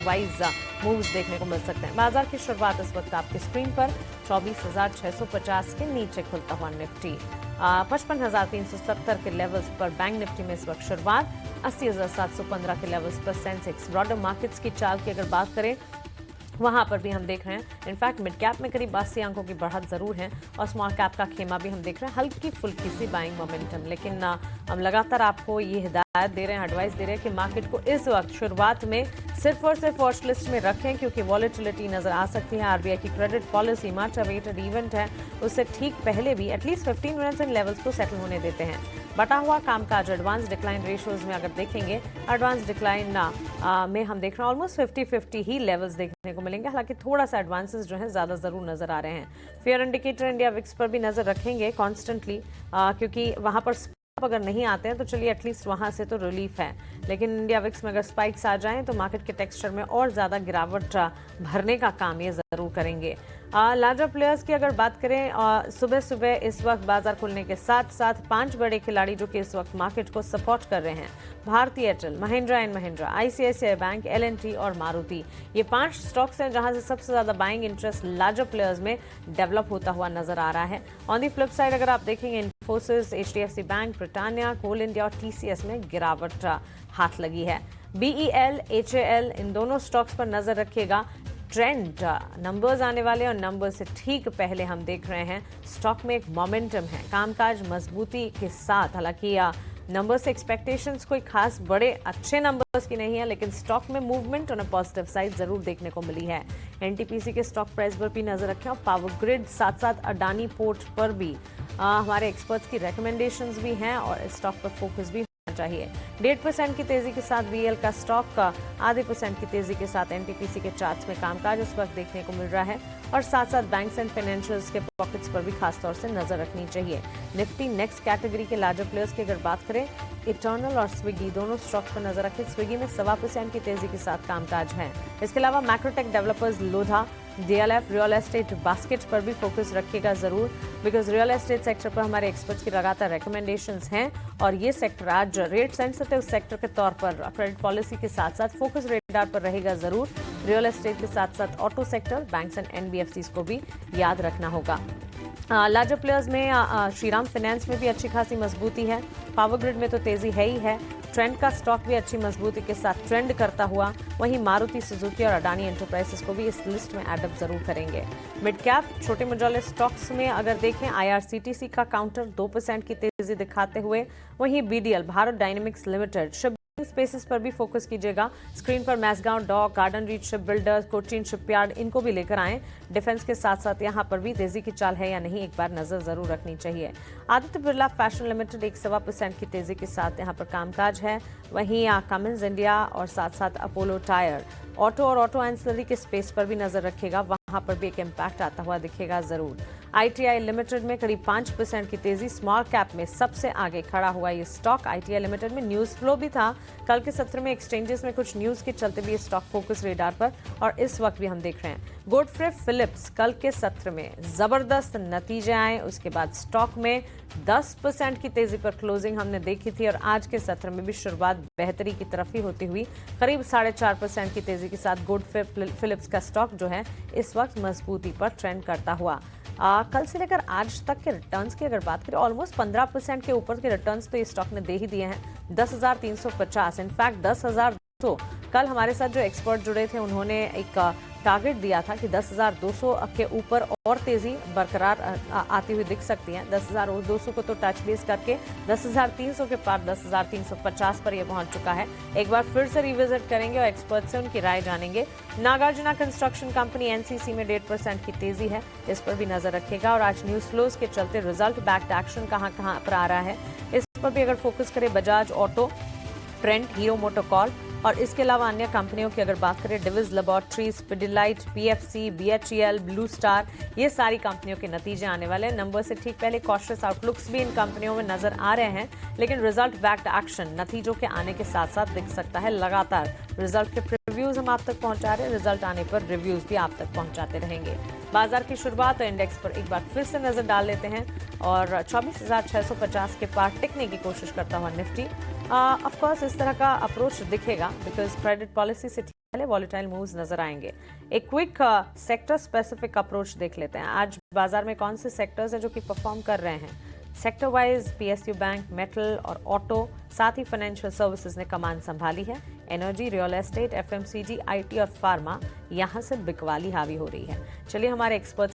Wise moves देखने को मिल सकते हैं। बाजार की शुरुआत इस वक्त आपकी स्क्रीन पर 24,650 के नीचे खुलता हुआ निफ्टी 55,370 के लेवल्स पर बैंक निफ्टी में इस वक्त शुरुआत, 80,715 के लेवल्स पर सेंसेक्स। ब्रॉडर मार्केट्स की चाल की अगर बात करें वहां पर भी हम देख रहे हैं इनफैक्ट मिड कैप में करीब 82 अंकों की बढ़त जरूर है और स्मॉल कैप का खेमा भी हम देख रहे हैं, हल्की फुल्की सी बाइंग मोमेंटम। लेकिन हम लगातार आपको ये हिदायत दे रहे हैं, एडवाइस दे रहे हैं कि मार्केट को इस वक्त शुरुआत में सिर्फ और सिर्फ वॉच लिस्ट में रखें क्योंकि वॉलेटिलिटी नजर आ सकती है। आरबीआई की credit policy much awaited event है, उससे ठीक पहले भी एटलीस्ट 15 मिनट्स इन लेवल्स को सेटल होने देते हैं। बटा हुआ कामकाज एडवांस डिक्लाइन रेशियोज में अगर देखेंगे, एडवांस डिक्लाइन में हम देख रहे हैं ऑलमोस्ट 50-50 ही लेवल्स देखने को मिलेंगे, हालांकि थोड़ा सा एडवांसेस जो है ज्यादा जरूर नजर आ रहे हैं। फेयर इंडिकेटर इंडिया विक्स पर भी नजर रखेंगे कॉन्स्टेंटली क्योंकि वहां पर अगर नहीं आते हैं तो चलिए एटलीस्ट वहां से तो रिलीफ है, लेकिन इंडिया विक्स में अगर स्पाइक्स आ जाएं तो मार्केट के टेक्सचर में और ज्यादा गिरावट भरने का काम ये जरूर करेंगे। लार्जर प्लेयर्स की अगर बात करें, सुबह सुबह इस वक्त बाजार खुलने के साथ साथ 5 बड़े खिलाड़ी जो कि इस वक्त मार्केट को सपोर्ट कर रहे हैं, भारतीय Airtel, Mahindra and Mahindra, ICICI bank, L&T और मारुति, ये 5 स्टॉक्स हैं जहां से सबसे ज्यादा बाइंग इंटरेस्ट लार्जर प्लेयर्स में डेवलप होता हुआ नजर आ रहा है। ऑन दी फ्लिप साइड अगर आप देखेंगे इन्फोसिस, एचडीएफसी बैंक, ब्रिटानिया, कोल इंडिया और टीसीएस में गिरावट हाथ लगी है। बीईएल, एचएएल इन दोनों स्टॉक्स पर नजर रखिएगा। ट्रेंड नंबर्स आने वाले और नंबर से ठीक पहले हम देख रहे हैं स्टॉक में एक मोमेंटम है, कामकाज मजबूती के साथ। हालांकि नंबर से एक्सपेक्टेशंस कोई खास बड़े अच्छे नंबर्स की नहीं है, लेकिन स्टॉक में movement on a positive side जरूर देखने को मिली है। एनटीपीसी के स्टॉक प्राइस पर भी नजर रखें और पावर ग्रिड साथ साथ अडानी पोर्ट पर भी हमारे एक्सपर्ट्स की रिकमेंडेशंस भी हैं और इस स्टॉक पर फोकस भी चाहिए। 1.5% की तेजी के साथ वीएल का स्टॉक का 0.5% की तेजी के साथ एनटीपीसी के चार्ट्स में कामकाज इस वक्त देखने को मिल रहा है और साथ साथ बैंक्स एंड फाइनेंशियल्स के पॉकेट्स पर भी खासतौर से नजर रखनी चाहिए। निफ्टी नेक्स्ट कैटेगरी के लार्जर प्लेयर्स की अगर बात करें, इटर्नल और स्विगी दोनों स्टॉक्स पर नजर रखें। स्विगी में 1.25% की तेजी के साथ कामकाज है। इसके अलावा Macrotech developers, Lodha, DLF, real estate basket पर भी फोकस रखिएगा जरूर, बिकॉज रियल एस्टेट सेक्टर पर हमारे एक्सपर्ट्स की लगातार रिकमेंडेशंस हैं और ये सेक्टर आज रेट सेंसिटिव सेक्टर के तौर पर क्रेडिट पॉलिसी के साथ साथ फोकस रेडार पर रहेगा जरूर। रियल एस्टेट के साथ साथ auto sector, banks and NBFCs को भी याद रखना होगा। लार्जर प्लेयर्स में श्रीराम फाइनेंस में भी अच्छी खासी मजबूती है, पावर ग्रिड में तो तेजी है ही है, ट्रेंड का स्टॉक भी अच्छी मजबूती के साथ ट्रेंड करता हुआ, वहीं मारुति सुजुकी और अडानी एंटरप्राइजेस को भी इस लिस्ट में एडअप जरूर करेंगे। मिड कैप छोटे मझोले स्टॉक्स में अगर देखें, आईआरसीटीसी का काउंटर 2% की तेजी दिखाते हुए, वहीं BDL, Bharat Dynamics Limited, spaces पर भी फोकस कीजिएगा। स्क्रीन पर Mazagon Dock, Garden Reach Ship Builders, Cochin Shipyard, इनको भी लेकर आएं। डिफेंस के साथ साथ यहां पर भी तेजी की चाल है या नहीं, एक बार नजर जरूर रखनी चाहिए। आदित्य बिरला फैशन लिमिटेड 1.25% की तेजी के साथ यहां पर कामकाज है, वहीं कमिंस इंडिया और साथ साथ अपोलो टायर, ऑटो और ऑटो एंसिलरी के स्पेस पर भी नजर रखेगा, वहां पर भी एक इम्पैक्ट आता हुआ दिखेगा जरूर। आईटीआई लिमिटेड में करीब 5% की तेजी, स्मॉल कैप में सबसे आगे खड़ा हुआ ये स्टॉक। आईटीआई लिमिटेड में न्यूज फ्लो भी था कल के सत्र में, एक्सचेंजेस में कुछ न्यूज के चलते भी ये स्टॉक फोकस रेडार पर और इस वक्त भी हम देख रहे हैं। गोडफ्रे फिलिप्स कल के सत्र में जबरदस्त नतीजे आए, उसके बाद स्टॉक में 10% की तेजी पर क्लोजिंग हमने देखी थी और आज के सत्र में भी शुरुआत बेहतरी की तरफ ही होती हुई करीब 4.5% की तेजी के साथ गोडफ्रे फिलिप्स का स्टॉक जो है इस वक्त मजबूती पर ट्रेंड करता हुआ। कल से लेकर आज तक के रिटर्न्स की अगर बात करें, ऑलमोस्ट 15% के ऊपर के रिटर्न्स तो ये स्टॉक ने दे ही दिए हैं। 10,350, इनफैक्ट 10,200। कल हमारे साथ जो एक्सपर्ट जुड़े थे उन्होंने एक टारगेट दिया था कि 10,200 के ऊपर और तेजी बरकरार आती हुई दिख सकती है। 10,200 को तो टच बेस करके 10,300 के पार 10,350 पर यह पहुंच चुका है। एक बार फिर से रिविजिट करेंगे और एक्सपर्ट से उनकी राय जानेंगे। नागार्जुना कंस्ट्रक्शन कंपनी एनसीसी में 1.5% की तेजी है, इस पर भी नजर रखेगा और आज न्यूज फ्लोज के चलते रिजल्ट बैक्ड एक्शन कहां पर आ रहा है, इस पर भी अगर फोकस करें, Bajaj auto, Trent, hero MotoCorp और इसके अलावा अन्य कंपनियों की अगर बात करें, Divi's laboratories, Pidilite, PFC, BHEL, blue star, ये सारी कंपनियों के नतीजे आने वाले हैं। नंबर से ठीक पहले कॉशियस आउटलुक्स भी इन कंपनियों में नजर आ रहे हैं, लेकिन रिजल्ट बैक्ड एक्शन नतीजों के आने के साथ साथ दिख सकता है। लगातार रिजल्ट के रिव्यूज हम आप तक पहुंचा रहे हैं, रिजल्ट आने पर रिव्यूज भी आप तक पहुंचाते रहेंगे। बाजार की शुरुआत और इंडेक्स पर एक बार फिर से नजर डाल लेते हैं और 24,650 के पार टिकने की कोशिश करता हुआ निफ्टी। ऑफ कोर्स इस तरह का अप्रोच दिखेगा बिकॉज क्रेडिट पॉलिसी से पहले वॉलेटाइल मूव्स नजर आएंगे। एक क्विक सेक्टर स्पेसिफिक अप्रोच देख लेते हैं। आज बाजार में कौन से सेक्टर्स हैं जो कि परफॉर्म कर रहे हैं। Sector wise PSU bank, metal और ऑटो, साथ ही फाइनेंशियल सर्विसेज ने कमान संभाली है। Energy, real estate, FMCG, IT और फार्मा, यहां से बिकवाली हावी हो रही है। चलिए हमारे एक्सपर्ट